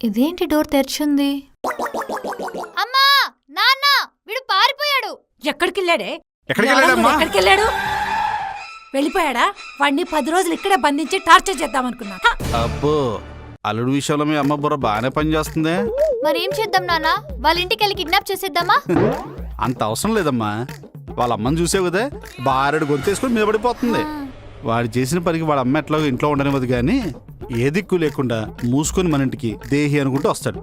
ఇదేంటి డోర్ తెరిచింది? అమ్మా నాన్న వీడు పారిపోయాడు. ఎక్కడికెళ్ళాడే? ఎక్కడికెళ్ళాడు? వెళ్ళిపోయాడా? వాడిని 10 రోజులు ఇక్కడే బంధించి టార్చర్ చేద్దామనుకున్నా. అబ్బో, అల్లుడు విషయంలో మీ అమ్మ బుర్ర బాగానే పనిచేస్తుంది. మరేం చేద్దాం నాన్న? వాళ్ళ ఇంటికి వెళ్ళి కిడ్నాప్ చేసేద్దామా? అంత అవసరం లేదమ్మా. వాళ్ళ అమ్మని చూసావు కదా, బారెడు గొంతేసుకుని మీద పడిపోతుంది. వాడు చేసిన పనికి వాళ్ళ అమ్మ ఎట్లాగో ఇంట్లో ఉండనివ్వదు కానీ ఏ దిక్కు లేకుండా మూసుకొని మన ఇంటికి దేహి అనుకుంటూ వస్తాడు.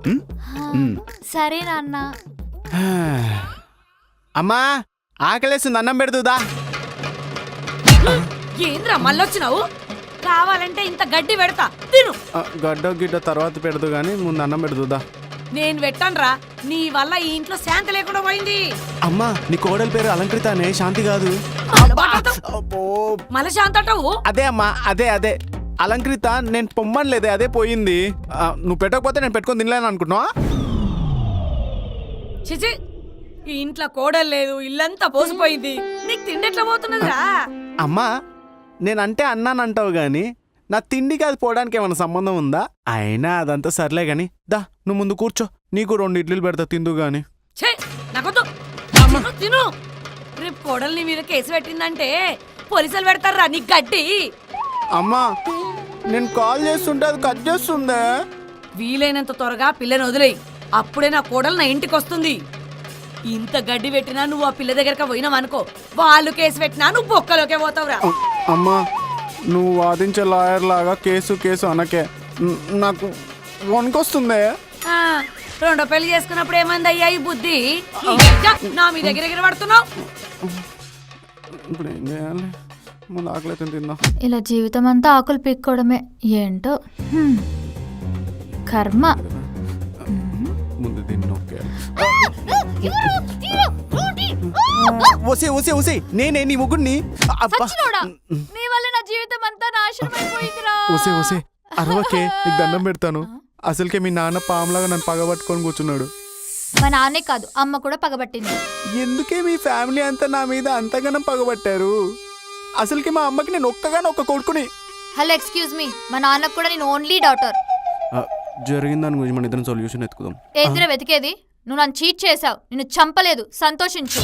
సరే నాన్న. అమ్మా ఆకలేసింది, అన్నం పెడుతుందా? ఏంద్రా మళ్ళొచ్చినావు? కావాలంటే ఇంత గడ్డి పెడతా తిను. గడ్డ గిడ్డ తర్వాత పెడదు గానీ ముందు అన్నం పెడుతుందా? నేను పెట్టనురా, నీ వల్ల ఈ ఇంట్లో శాంతి లేకుండా పోయింది. అమ్మా నీ కోడల పేరు అలంకృతనే, శాంతి కాదు. మళ్ళీ శాంతి అంటావు? అదే అమ్మా, అదే అలంకృత. నేను పొమ్మనిలేదే, అదే పోయింది. నువ్వు పెట్టకపోతే నేను పెట్టుకొని తినలేను అనుకుంటున్నావా? చిచి, ఈ ఇంట్లో కోడలు లేదు, ఇల్లంతా పోసిపోయింది. నీకు తిండి ఎట్లా పోతున్నదిరా? అమ్మా నేనంటే అన్నానంటావు గాని నా తిండికి అది పోవడానికి ఏమైనా సంబంధం ఉందా? అయినా అదంతా సర్లే గాని దా నువ్వు ముందు కూర్చో, నీకు 2 ఇడ్లీలు పెడతా తిందు గాని. నాకొద్దు, తిను. రేపు కోడలు నీ మీద కేసు పెట్టిందంటే పోలీసులు పెడతారా నీ గడ్డి. అమ్మా నేను కాల్ చేస్తుంటే అది కట్ చేస్తుందే. వీలైనంత త్వరగా పిల్లని వదిలేయి, అప్పుడే నా కోడలు నా ఇంటికి వస్తుంది. ఇంత గడ్డి పెట్టినా నువ్వు ఆ పిల్ల దగ్గరకి పోయినావనుకో, వాళ్ళు కేసు పెట్టినా నువ్వు బొక్కలోకే పోతావురా. అమ్మా నువ్వు వాదించే లాయర్ లాగా కేసు అనకే, నాకు వణుకొస్తుందే. రెండో పెళ్లి చేసుకున్నప్పుడు ఏమంది అయ్యా ఈ బుద్ధి? నా మీ దగ్గర పడుతున్నావు. ఇప్పుడు ఏం చేయాలి? ముందు ఆకలి తిందా. ఇలా జీవితం అంతా ఆకులు పీక్కోవడమే ఏంటో. కర్మ. ముందు దీన్ని ఒసే నేనే నీ ముగ్గురిని. నీ వల్ల నా జీవితం అంతా నాశనం అయిపోయిందిరా. ఒసే అరవకే, నీకు దండం పెడతాను. అసలుకే మీ నాన్న పాములాగా నన్ను పగబట్టుకొని కూర్చున్నాడు. మా నాన్నే కాదు అమ్మ కూడా పగబట్టింది. ఎందుకే మీ ఫ్యామిలీ అంతా నా మీద అంతగానం పగబట్టారు? అసలుకి మా అమ్మకి నేను ఒక్క కొడుకుని. హలో ఎక్స్క్యూజ్ మీ, మా నాన్నకు కూడా నేను ఓన్లీ డాటర్. జరిగిందని గురించి మన ఇద్దరం సొల్యూషన్ ఎత్తుకుదాం. ఏదిరా వెతికేది? నువ్వు నన్ను చీట్ చేసావు, నిన్ను చంపలేదు, సంతోషించు.